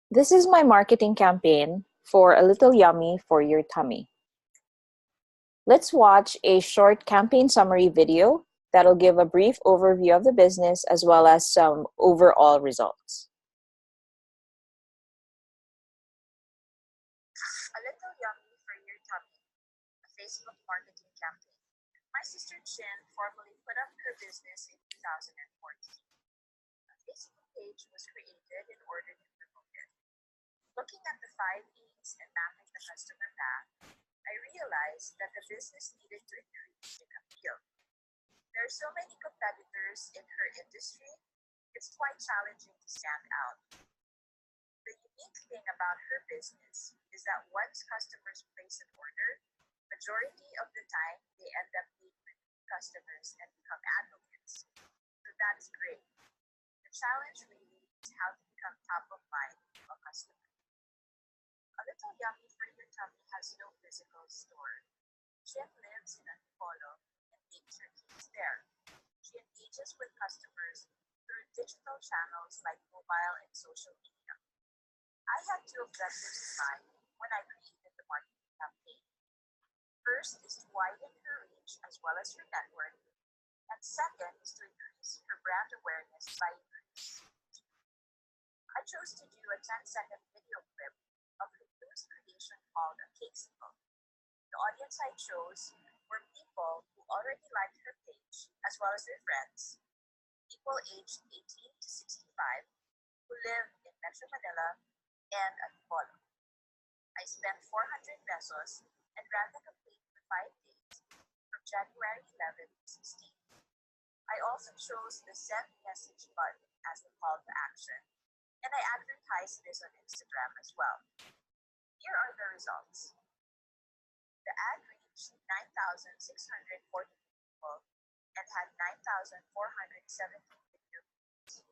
This is my marketing campaign for a little yummy for your tummy. Let's watch a short campaign summary video that'll give a brief overview of the business as well as some overall results. A little yummy for your tummy, a Facebook marketing campaign. My sister Chin formally put up her business in 2014. A Facebook page was created in order to promote it. Looking at the 5 E's and mapping the customer path, I realized that the business needed to increase in appeal. There are so many competitors in her industry, it's quite challenging to stand out. The unique thing about her business is that once customers place an order, majority of the time they end up being repeat customers and become advocates. So that's great. The challenge really is how to become top of mind of a customer. A little yummy for your tummy has no physical store. Chin lives in Antipolo and bakes her cakes there. She engages with customers through digital channels like mobile and social media. I had two objectives in mind when I created the marketing campaign. First is to widen her reach as well as her network, and second is to increase her brand awareness by increasing. I chose to do a 10-second video clip of her newest creation called a Cakesicle. The audience I chose were people who already liked her page as well as their friends, people aged 18 to 65 who live in Metro Manila and Antipolo. I spent 400 pesos and ran the campaign for 5 days from January 11 to 16. I also chose the send message button as the call to action, and I advertised this on Instagram as well. Here are the results. The ad reached 9,640 people and had 9,417 video views.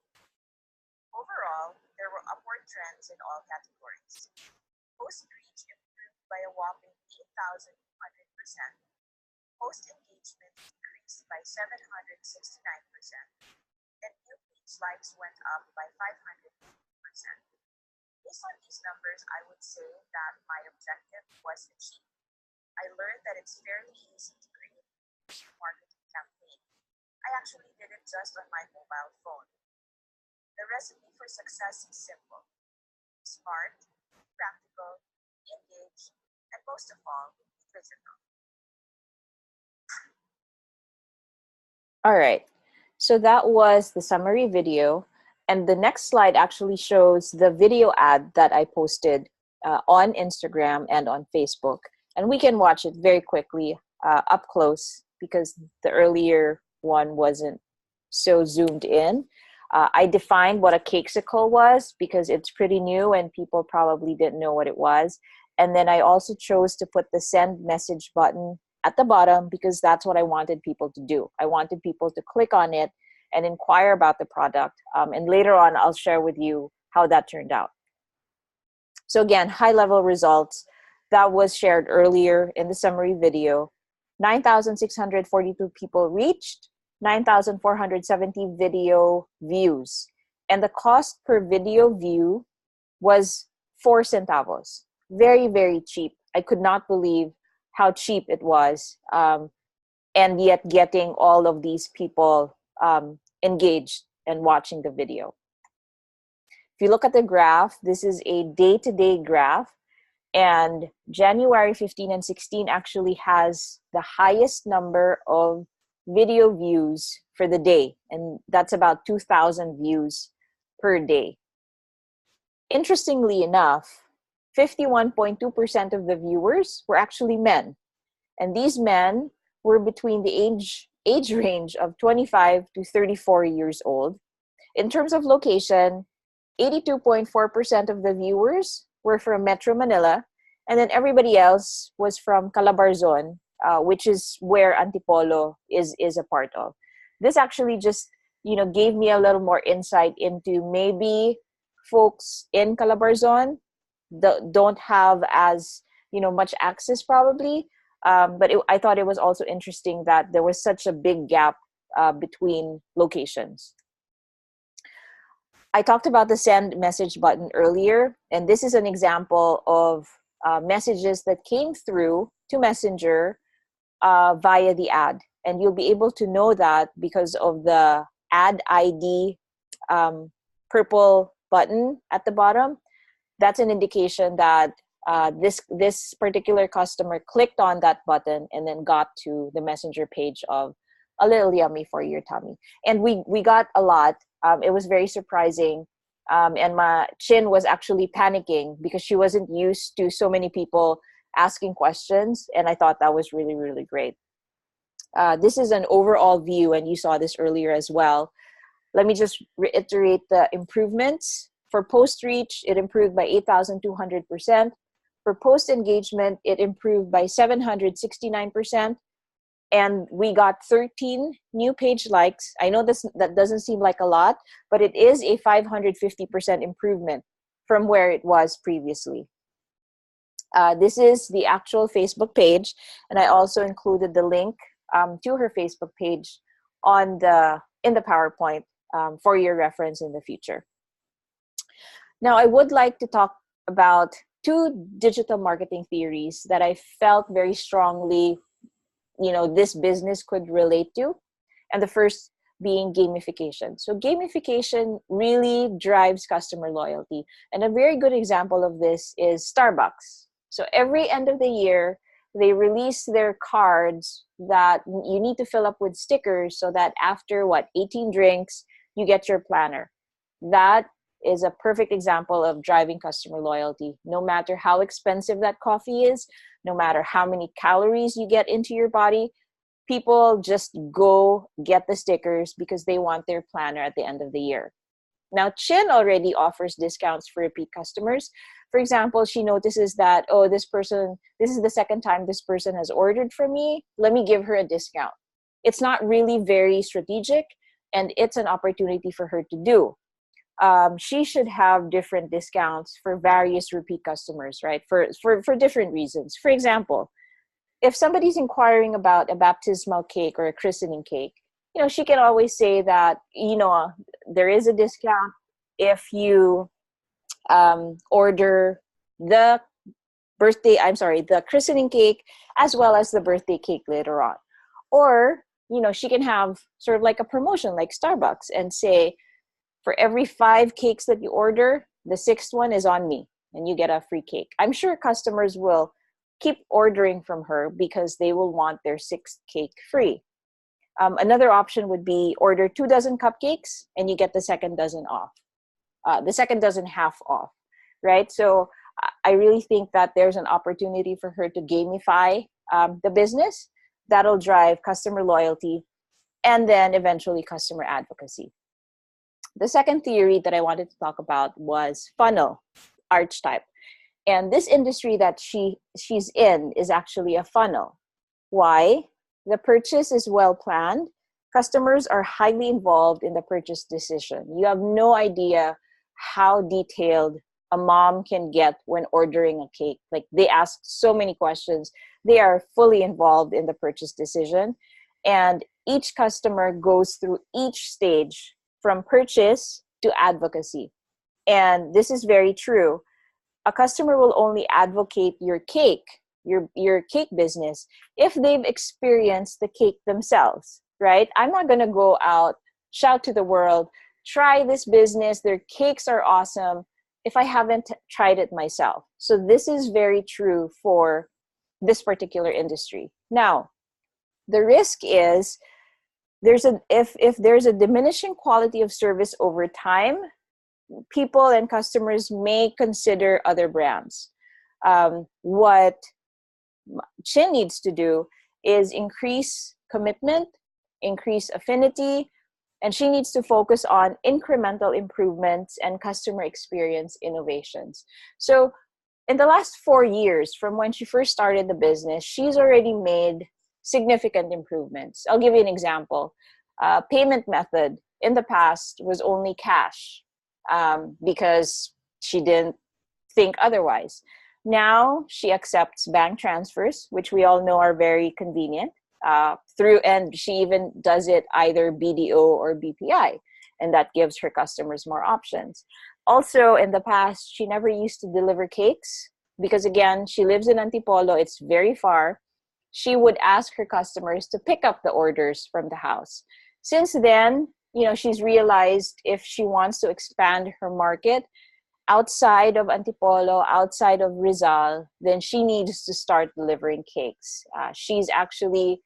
Overall, there were upward trends in all categories. Post reach improved by a whopping 8,200%. Post engagement increased by 769%, and new page likes went up by 550%. Based on these numbers, I would say that my objective was achieved. I learned that it's fairly easy to create a marketing campaign. I actually did it just on my mobile phone. The recipe for success is simple: be smart, be practical, be engaged, and most of all, be digital. All right, so that was the summary video. And the next slide actually shows the video ad that I posted on Instagram and on Facebook. And we can watch it very quickly up close because the earlier one wasn't so zoomed in. I defined what a cakesicle was because it's pretty new and people probably didn't know what it was. And then I also chose to put the send message button at the bottom because that's what I wanted people to do. I wanted people to click on it and inquire about the product. And later on, I'll share with you how that turned out. So again, high-level results that was shared earlier in the summary video. 9,642 people reached, 9,470 video views. And the cost per video view was 4 centavos. Very, very cheap. I could not believe how cheap it was. And yet getting all of these people engaged and watching the video. If you look at the graph, this is a day-to-day graph, and January 15 and 16 actually has the highest number of video views for the day, and that's about 2,000 views per day. Interestingly enough, 51.2% of the viewers were actually men, and these men were between the age range of 25 to 34 years old. In terms of location, 82.4% of the viewers were from Metro Manila, and then everybody else was from Calabarzon, which is where Antipolo is a part of. This actually just gave me a little more insight into maybe folks in Calabarzon don't have as much access probably. But I thought it was also interesting that there was such a big gap between locations. I talked about the send message button earlier, and this is an example of messages that came through to Messenger via the ad. And you'll be able to know that because of the ad ID purple button at the bottom. That's an indication that this particular customer clicked on that button and then got to the Messenger page of a little yummy for your tummy. And we got a lot. It was very surprising. And my Chin was actually panicking because she wasn't used to so many people asking questions. And I thought that was really, really great. This is an overall view, and you saw this earlier as well. Let me just reiterate the improvements. For post reach, it improved by 8,200%. For post engagement, it improved by 769%. And we got 13 new page likes. I know that doesn't seem like a lot, but it is a 550% improvement from where it was previously. This is the actual Facebook page, and I also included the link to her Facebook page in the PowerPoint for your reference in the future. Now, I would like to talk about two digital marketing theories that I felt very strongly, this business could relate to. And the first being gamification. So gamification really drives customer loyalty. And a very good example of this is Starbucks. So every end of the year, they release their cards that you need to fill up with stickers so that after 18 drinks, you get your planner. That is a perfect example of driving customer loyalty. No matter how expensive that coffee is, no matter how many calories you get into your body, people just go get the stickers because they want their planner at the end of the year. Now, Chin already offers discounts for repeat customers. For example, she notices that, this is the second time this person has ordered from me. Let me give her a discount. It's not really very strategic, and it's an opportunity for her to do. She should have different discounts for various repeat customers, right? For different reasons. For example, if somebody's inquiring about a baptismal cake or a christening cake, she can always say that, there is a discount if you order the christening cake as well as the birthday cake later on. Or, she can have sort of like a promotion like Starbucks and say, for every 5 cakes that you order, the 6th one is on me and you get a free cake. I'm sure customers will keep ordering from her because they will want their 6th cake free. Another option would be order 2 dozen cupcakes and you get the second dozen off. The second dozen half off, right? So I really think that there's an opportunity for her to gamify the business. That'll drive customer loyalty and then eventually customer advocacy. The second theory that I wanted to talk about was funnel archetype. And this industry that she's in is actually a funnel. Why? The purchase is well planned. Customers are highly involved in the purchase decision. You have no idea how detailed a mom can get when ordering a cake. Like, they ask so many questions. They are fully involved in the purchase decision. And each customer goes through each stage from purchase to advocacy. And this is very true. A customer will only advocate your cake, your cake business, if they've experienced the cake themselves, right? I'm not going to go out, shout to the world, try this business, their cakes are awesome, if I haven't tried it myself. So this is very true for this particular industry. Now, the risk is if there's a diminishing quality of service over time, people and customers may consider other brands. What Chin needs to do is increase commitment, increase affinity, and she needs to focus on incremental improvements and customer experience innovations. So in the last 4 years, from when she first started the business, she's already made significant improvements. I'll give you an example. Payment method in the past was only cash because she didn't think otherwise. Now she accepts bank transfers, which we all know are very convenient, and she even does it either BDO or BPI. and that gives her customers more options. Also, in the past, she never used to deliver cakes because, again, she lives in Antipolo, it's very far. She would ask her customers to pick up the orders from the house. Since then, she's realized if she wants to expand her market outside of Antipolo, outside of Rizal, then she needs to start delivering cakes. She's actually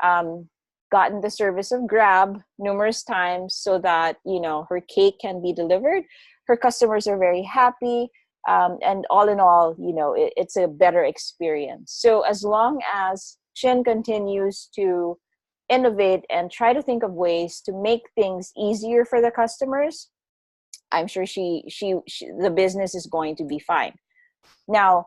um, gotten the service of Grab numerous times so that her cake can be delivered. Her customers are very happy, and all in all, it's a better experience. So as long as Chin continues to innovate and try to think of ways to make things easier for the customers, I'm sure the business is going to be fine. Now,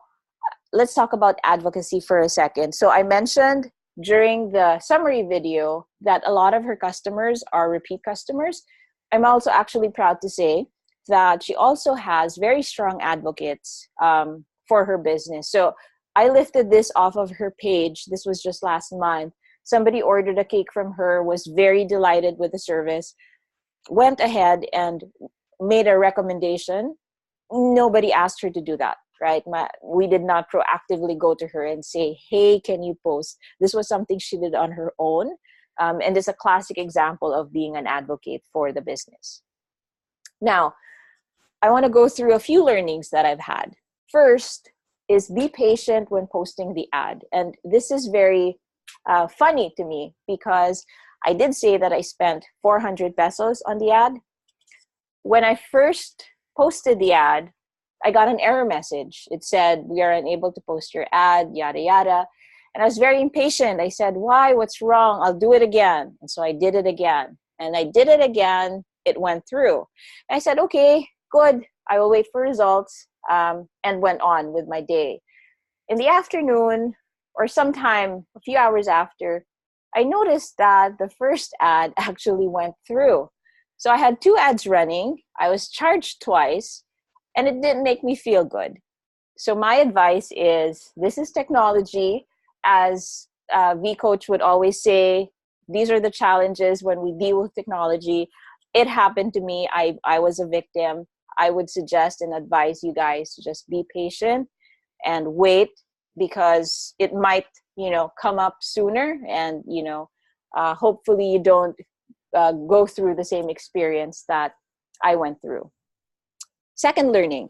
let's talk about advocacy for a second. So I mentioned during the summary video that a lot of her customers are repeat customers. I'm also actually proud to say that she also has very strong advocates for her business. So I lifted this off of her page. This was just last month. Somebody ordered a cake from her, was very delighted with the service, went ahead and made a recommendation. Nobody asked her to do that, right? We did not proactively go to her and say, hey, can you post? This was something she did on her own. And it's a classic example of being an advocate for the business. Now, I want to go through a few learnings that I've had. First is be patient when posting the ad. And this is very funny to me because I did say that I spent 400 pesos on the ad. When I first posted the ad, I got an error message. It said, we are unable to post your ad, yada, yada. And I was very impatient. I said, why? What's wrong? I'll do it again. And so I did it again. And I did it again. It went through. And I said, okay, good. I will wait for results, and went on with my day. In the afternoon, or sometime a few hours after, I noticed that the first ad actually went through. So I had 2 ads running. I was charged twice, and it didn't make me feel good. So my advice is, this is technology. As V Coach would always say, these are the challenges when we deal with technology. It happened to me. I was a victim. I would suggest and advise you guys to just be patient and wait, because it might, come up sooner, and, hopefully you don't go through the same experience that I went through. Second learning,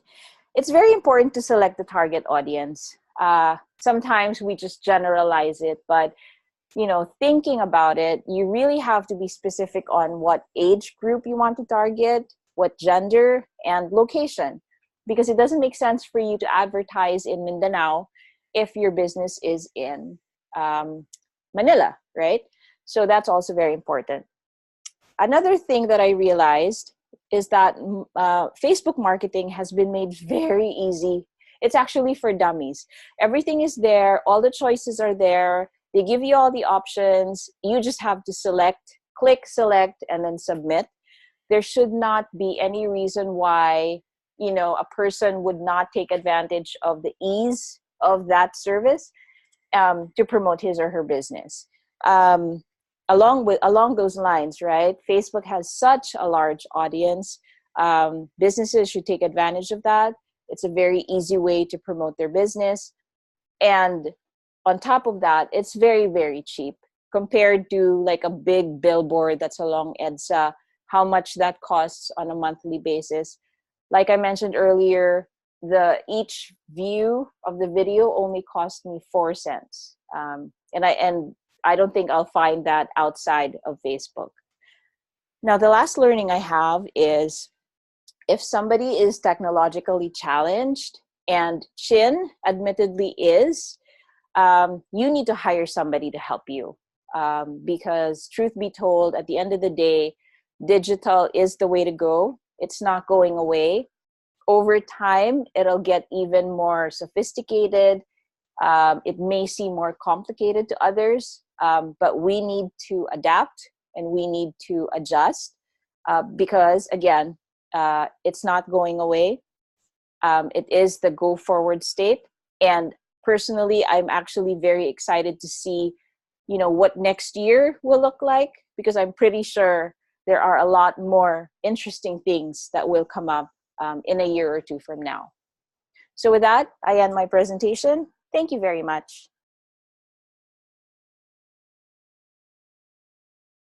it's very important to select the target audience. Sometimes we just generalize it, but thinking about it, you really have to be specific on what age group you want to target, what gender, and location, because it doesn't make sense for you to advertise in Mindanao if your business is in Manila, right? So that's also very important. Another thing that I realized is that Facebook marketing has been made very easy. It's actually for dummies. Everything is there. All the choices are there. They give you all the options. You just have to click select, and then submit. There should not be any reason why, a person would not take advantage of the ease of that service to promote his or her business. Along those lines, right? Facebook has such a large audience. Businesses should take advantage of that. It's a very easy way to promote their business. And on top of that, it's very, very cheap compared to like a big billboard that's along EDSA, how much that costs on a monthly basis. Like I mentioned earlier, each view of the video only cost me 4 cents. And I don't think I'll find that outside of Facebook. Now, the last learning I have is, if somebody is technologically challenged, and Chin admittedly is, you need to hire somebody to help you. Because truth be told, at the end of the day, digital is the way to go. It's not going away. Over time, it'll get even more sophisticated. It may seem more complicated to others, but we need to adapt and we need to adjust because, again, it's not going away. It is the go forward state. And personally, I'm actually very excited to see, what next year will look like, because I'm pretty sure there are a lot more interesting things that will come up in a year or two from now. So with that, I end my presentation. Thank you very much.